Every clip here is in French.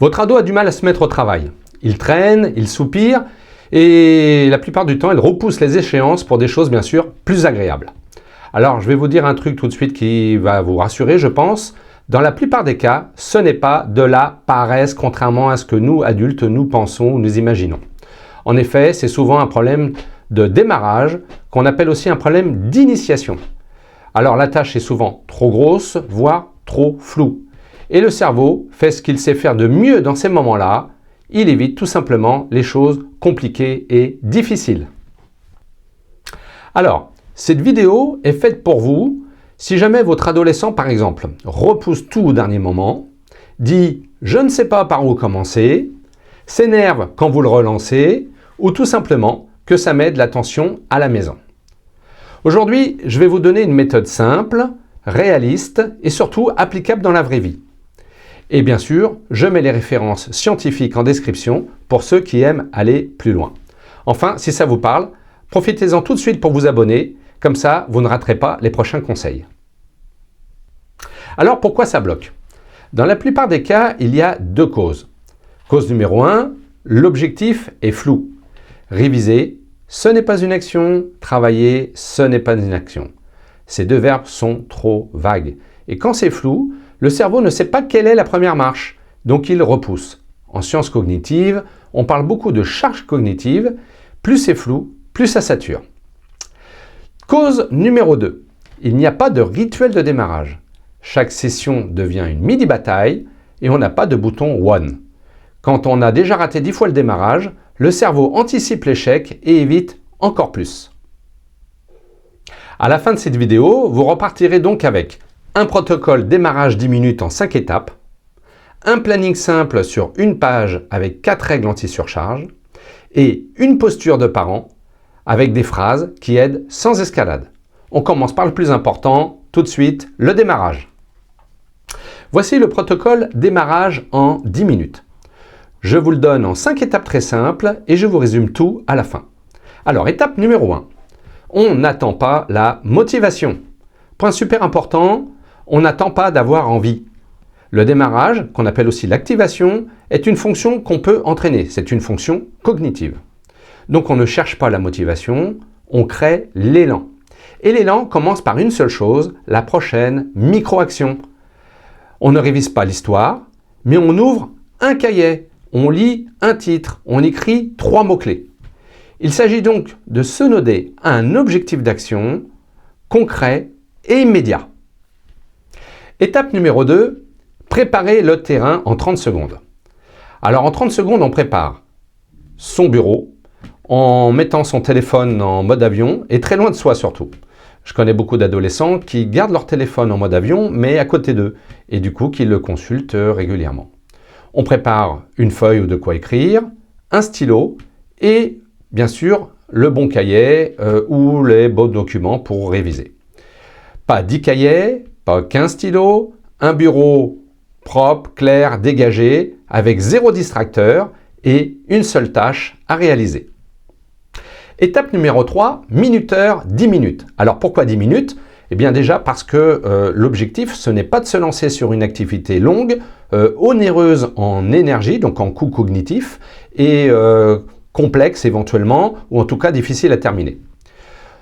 Votre ado a du mal à se mettre au travail. Il traîne, il soupire et la plupart du temps, il repousse les échéances pour des choses bien sûr plus agréables. Alors, je vais vous dire un truc tout de suite qui va vous rassurer, je pense. Dans la plupart des cas, ce n'est pas de la paresse, contrairement à ce que nous, adultes, nous pensons ou nous imaginons. En effet, c'est souvent un problème de démarrage, qu'on appelle aussi un problème d'initiation. Alors, la tâche est souvent trop grosse, voire trop floue. Et le cerveau fait ce qu'il sait faire de mieux dans ces moments-là. Il évite tout simplement les choses compliquées et difficiles. Alors, cette vidéo est faite pour vous si jamais votre adolescent, par exemple, repousse tout au dernier moment, dit « je ne sais pas par où commencer », s'énerve quand vous le relancez ou tout simplement que ça met de l'attention à la maison. Aujourd'hui, je vais vous donner une méthode simple, réaliste et surtout applicable dans la vraie vie. Et bien sûr, je mets les références scientifiques en description pour ceux qui aiment aller plus loin. Enfin, si ça vous parle, profitez-en tout de suite pour vous abonner, comme ça vous ne raterez pas les prochains conseils. Alors pourquoi ça bloque? Dans la plupart des cas, il y a deux causes. Cause numéro 1, l'objectif est flou. Réviser, ce n'est pas une action, travailler, ce n'est pas une action. Ces deux verbes sont trop vagues. Et quand c'est flou, le cerveau ne sait pas quelle est la première marche, donc il repousse. En sciences cognitives, on parle beaucoup de charge cognitive. Plus c'est flou, plus ça sature. Cause numéro 2. Il n'y a pas de rituel de démarrage. Chaque session devient une mini-bataille et on n'a pas de bouton « One ». Quand on a déjà raté 10 fois le démarrage, le cerveau anticipe l'échec et évite encore plus. À la fin de cette vidéo, vous repartirez donc avec un protocole démarrage 10 minutes en 5 étapes, un planning simple sur une page avec 4 règles anti-surcharge et une posture de parent avec des phrases qui aident sans escalade. On commence par le plus important, tout de suite, le démarrage. Voici le protocole démarrage en 10 minutes. Je vous le donne en 5 étapes très simples et je vous résume tout à la fin. Alors, étape numéro 1. On n'attend pas la motivation. Point super important, on n'attend pas d'avoir envie. Le démarrage, qu'on appelle aussi l'activation, est une fonction qu'on peut entraîner. C'est une fonction cognitive. Donc on ne cherche pas la motivation, on crée l'élan. Et l'élan commence par une seule chose, la prochaine micro-action. On ne révise pas l'histoire, mais on ouvre un cahier, on lit un titre, on écrit 3 mots-clés. Il s'agit donc de se noder à un objectif d'action concret et immédiat. Étape numéro 2, préparer le terrain en 30 secondes. Alors en 30 secondes, on prépare son bureau en mettant son téléphone en mode avion et très loin de soi surtout. Je connais beaucoup d'adolescents qui gardent leur téléphone en mode avion mais à côté d'eux et du coup qui le consultent régulièrement. On prépare une feuille ou de quoi écrire, un stylo et bien sûr le bon cahier ou les beaux documents pour réviser. Pas 10 cahiers, pas 15 stylos, un bureau propre, clair, dégagé, avec 0 distracteur et une seule tâche à réaliser. Étape numéro 3, minuteur 10 minutes. Alors pourquoi 10 minutes? Eh bien déjà parce que l'objectif, ce n'est pas de se lancer sur une activité longue, onéreuse en énergie, donc en coût cognitif, et complexe éventuellement, ou en tout cas difficile à terminer.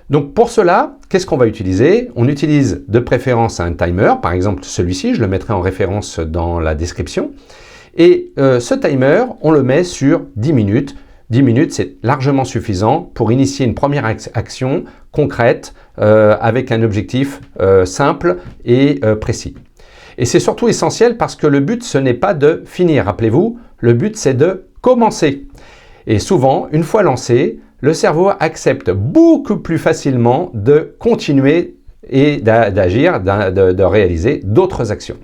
Donc pour cela, qu'est-ce qu'on va utiliser? On utilise de préférence un timer, par exemple celui-ci, je le mettrai en référence dans la description. Et ce timer, on le met sur 10 minutes. 10 minutes, c'est largement suffisant pour initier une première action concrète avec un objectif simple et précis. Et c'est surtout essentiel parce que le but, ce n'est pas de finir. Rappelez-vous, le but, c'est de commencer. Et souvent, une fois lancé, le cerveau accepte beaucoup plus facilement de continuer et d'agir, de réaliser d'autres actions.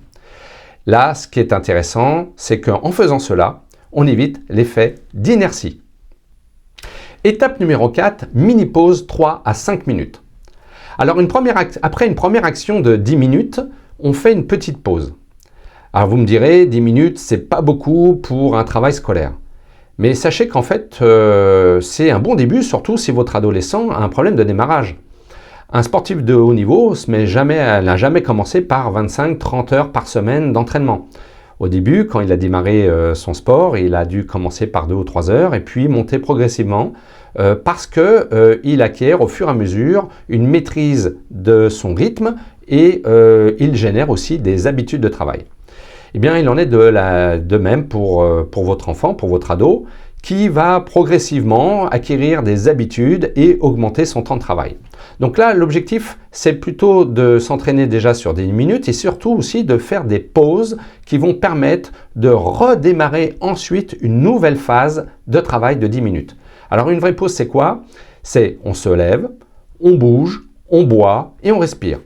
Là, ce qui est intéressant, c'est qu'en faisant cela, on évite l'effet d'inertie. Étape numéro 4, mini-pause 3 à 5 minutes. Alors, après une première action de 10 minutes, on fait une petite pause. Alors, vous me direz, 10 minutes, c'est pas beaucoup pour un travail scolaire. Mais sachez qu'en fait, c'est un bon début, surtout si votre adolescent a un problème de démarrage. Un sportif de haut niveau n'a jamais commencé par 25-30 heures par semaine d'entraînement. Au début, quand il a démarré son sport, il a dû commencer par 2 ou 3 heures et puis monter progressivement parce qu'il acquiert au fur et à mesure une maîtrise de son rythme et il génère aussi des habitudes de travail. Eh bien, il en est de même pour votre enfant, pour votre ado, qui va progressivement acquérir des habitudes et augmenter son temps de travail. Donc là, l'objectif, c'est plutôt de s'entraîner déjà sur 10 minutes et surtout aussi de faire des pauses qui vont permettre de redémarrer ensuite une nouvelle phase de travail de 10 minutes. Alors une vraie pause, c'est quoi? C'est on se lève, on bouge, on boit et on respire.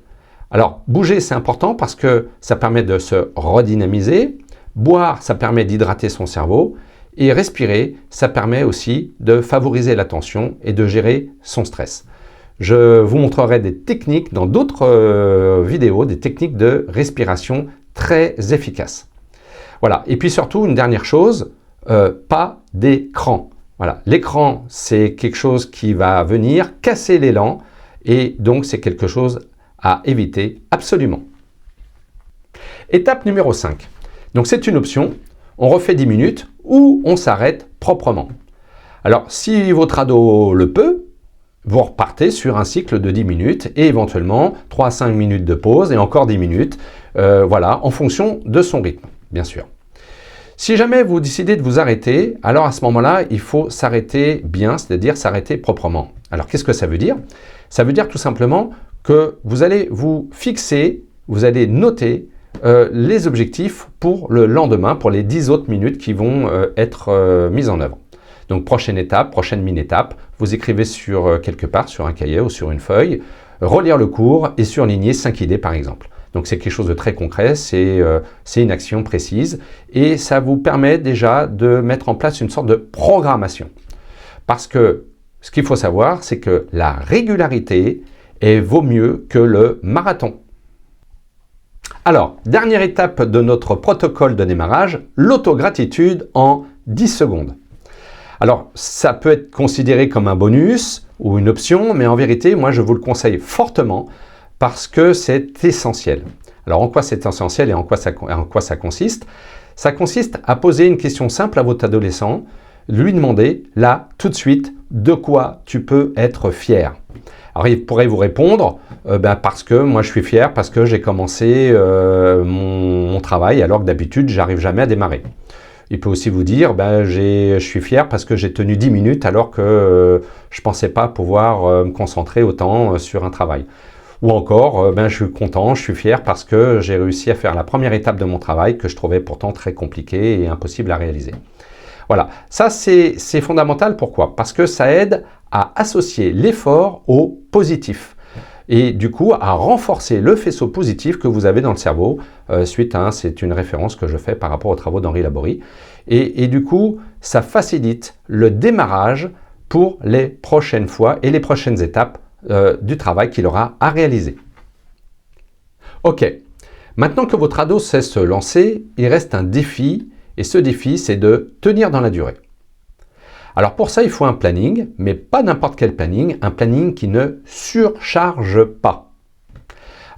Alors bouger, c'est important parce que ça permet de se redynamiser. Boire, ça permet d'hydrater son cerveau. Et respirer, ça permet aussi de favoriser l'attention et de gérer son stress. Je vous montrerai des techniques dans d'autres vidéos, des techniques de respiration très efficaces. Voilà. Et puis surtout, une dernière chose, pas d'écran. Voilà. L'écran, c'est quelque chose qui va venir casser l'élan et donc c'est quelque chose à éviter absolument. Étape numéro 5. Donc c'est une option. On refait 10 minutes ou on s'arrête proprement. Alors, si votre ado le peut, vous repartez sur un cycle de 10 minutes et éventuellement 3 à 5 minutes de pause et encore 10 minutes, voilà, en fonction de son rythme, bien sûr. Si jamais vous décidez de vous arrêter, alors à ce moment-là, il faut s'arrêter bien, c'est-à-dire s'arrêter proprement. Alors, qu'est-ce que ça veut dire? Ça veut dire tout simplement que vous allez vous fixer, vous allez noter les objectifs pour le lendemain, pour les 10 autres minutes qui vont être mises en œuvre. Donc prochaine étape, prochaine mini-étape, vous écrivez sur quelque part, sur un cahier ou sur une feuille, relire le cours et surligner 5 idées par exemple. Donc c'est quelque chose de très concret, c'est une action précise et ça vous permet déjà de mettre en place une sorte de programmation. Parce que ce qu'il faut savoir, c'est que la régularité vaut mieux que le marathon. Alors, dernière étape de notre protocole de démarrage, l'autogratitude en 10 secondes. Alors, ça peut être considéré comme un bonus ou une option, mais en vérité, moi, je vous le conseille fortement parce que c'est essentiel. Alors, en quoi c'est essentiel et en quoi ça consiste? Ça consiste à poser une question simple à votre adolescent, lui demander, là, tout de suite, de quoi tu peux être fier. Alors, il pourrait vous répondre parce que moi je suis fier, parce que j'ai commencé mon travail alors que d'habitude j'arrive jamais à démarrer. Il peut aussi vous dire je suis fier parce que j'ai tenu 10 minutes alors que je ne pensais pas pouvoir me concentrer autant sur un travail. Ou encore, je suis content, je suis fier parce que j'ai réussi à faire la première étape de mon travail que je trouvais pourtant très compliquée et impossible à réaliser. Voilà, ça c'est fondamental. Pourquoi? Parce que ça aide à associer l'effort au positif et du coup à renforcer le faisceau positif que vous avez dans le cerveau c'est une référence que je fais par rapport aux travaux d'Henri Laborie et du coup ça facilite le démarrage pour les prochaines fois et les prochaines étapes du travail qu'il aura à réaliser. Ok, maintenant que votre ado sait se lancer, il reste un défi et ce défi c'est de tenir dans la durée. Alors pour ça, il faut un planning, mais pas n'importe quel planning, un planning qui ne surcharge pas.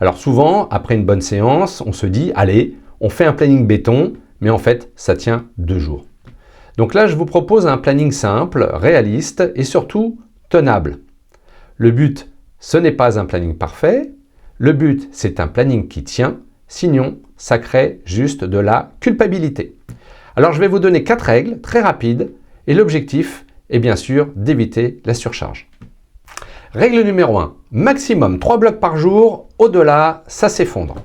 Alors souvent, après une bonne séance, on se dit, allez, on fait un planning béton, mais en fait, ça tient 2 jours. Donc là, je vous propose un planning simple, réaliste et surtout tenable. Le but, ce n'est pas un planning parfait, le but, c'est un planning qui tient, sinon, ça crée juste de la culpabilité. Alors je vais vous donner 4 règles très rapides, et l'objectif est bien sûr d'éviter la surcharge. Règle numéro 1, maximum 3 blocs par jour, au-delà, ça s'effondre.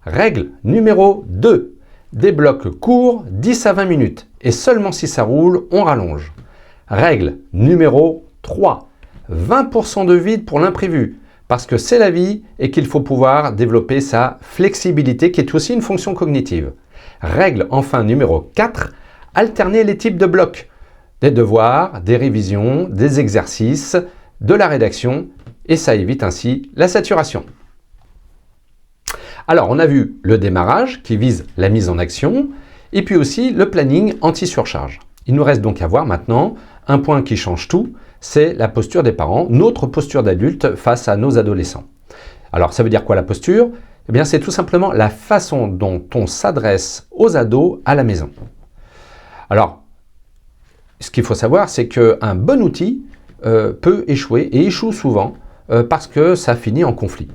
Règle numéro 2, des blocs courts, 10 à 20 minutes, et seulement si ça roule, on rallonge. Règle numéro 3, 20% de vide pour l'imprévu, parce que c'est la vie et qu'il faut pouvoir développer sa flexibilité, qui est aussi une fonction cognitive. Règle enfin numéro 4, alterner les types de blocs. Des devoirs, des révisions, des exercices, de la rédaction et ça évite ainsi la saturation. Alors on a vu le démarrage qui vise la mise en action et puis aussi le planning anti-surcharge. Il nous reste donc à voir maintenant un point qui change tout, c'est la posture des parents, notre posture d'adulte face à nos adolescents. Alors ça veut dire quoi la posture? Eh bien, c'est tout simplement la façon dont on s'adresse aux ados à la maison. Alors, ce qu'il faut savoir, c'est qu'un bon outil peut échouer et échoue souvent parce que ça finit en conflit.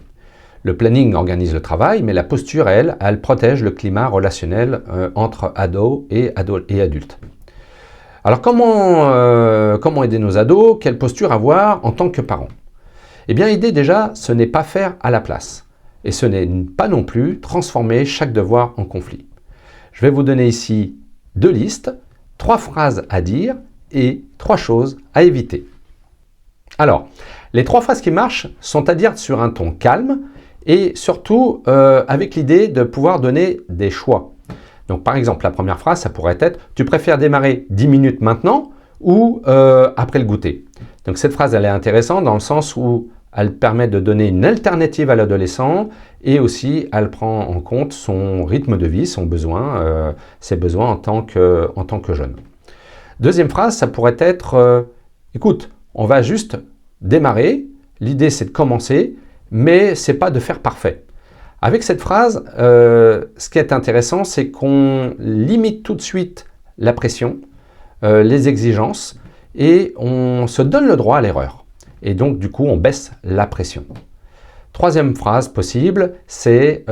Le planning organise le travail, mais la posture, elle protège le climat relationnel entre ados et adultes. Alors, comment aider nos ados? Quelle posture avoir en tant que parent? Eh bien, aider déjà, ce n'est pas faire à la place. Et ce n'est pas non plus transformer chaque devoir en conflit. Je vais vous donner ici 2 listes, 3 phrases à dire et 3 choses à éviter. Alors, les 3 phrases qui marchent sont à dire sur un ton calme et surtout avec l'idée de pouvoir donner des choix. Donc par exemple, la première phrase, ça pourrait être « Tu préfères démarrer 10 minutes maintenant ou après le goûter ?» Donc cette phrase, elle est intéressante dans le sens où elle permet de donner une alternative à l'adolescent et aussi elle prend en compte son rythme de vie, son besoin, ses besoins en tant que jeune. Deuxième phrase, ça pourrait être écoute, on va juste démarrer, l'idée c'est de commencer, mais c'est pas de faire parfait. Avec cette phrase, ce qui est intéressant, c'est qu'on limite tout de suite la pression, les exigences, et on se donne le droit à l'erreur. Et donc, du coup, on baisse la pression. Troisième phrase possible, c'est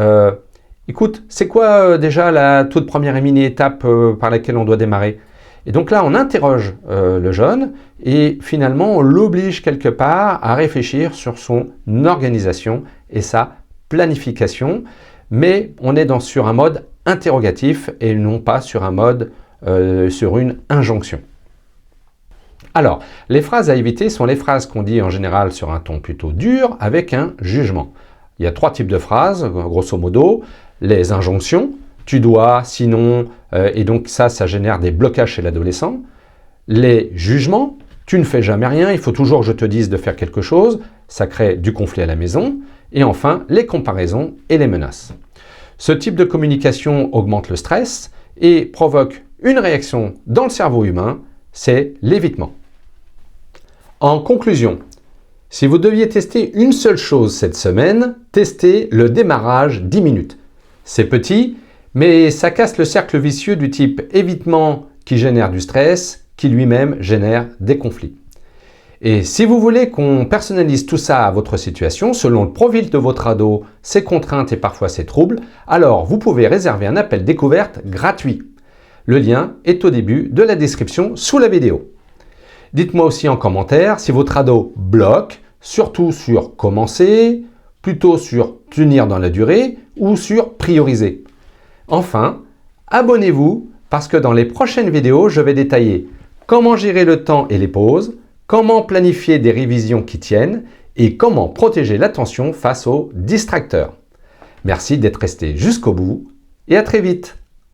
écoute, c'est quoi déjà la toute première et mini-étape par laquelle on doit démarrer? Et donc là, on interroge le jeune et finalement, on l'oblige quelque part à réfléchir sur son organisation et sa planification, mais on est sur un mode interrogatif et non pas sur un mode, sur une injonction. Alors, les phrases à éviter sont les phrases qu'on dit en général sur un ton plutôt dur avec un jugement. Il y a 3 types de phrases, grosso modo. Les injonctions, tu dois, sinon, et donc ça génère des blocages chez l'adolescent. Les jugements, tu ne fais jamais rien, il faut toujours que je te dise de faire quelque chose, ça crée du conflit à la maison. Et enfin, les comparaisons et les menaces. Ce type de communication augmente le stress et provoque une réaction dans le cerveau humain, c'est l'évitement. En conclusion, si vous deviez tester une seule chose cette semaine, testez le démarrage 10 minutes. C'est petit, mais ça casse le cercle vicieux du type évitement qui génère du stress, qui lui-même génère des conflits. Et si vous voulez qu'on personnalise tout ça à votre situation, selon le profil de votre ado, ses contraintes et parfois ses troubles, alors vous pouvez réserver un appel découverte gratuit. Le lien est au début de la description sous la vidéo. Dites-moi aussi en commentaire si votre ado bloque, surtout sur commencer, plutôt sur tenir dans la durée ou sur prioriser. Enfin, abonnez-vous parce que dans les prochaines vidéos, je vais détailler comment gérer le temps et les pauses, comment planifier des révisions qui tiennent et comment protéger l'attention face aux distracteurs. Merci d'être resté jusqu'au bout et à très vite.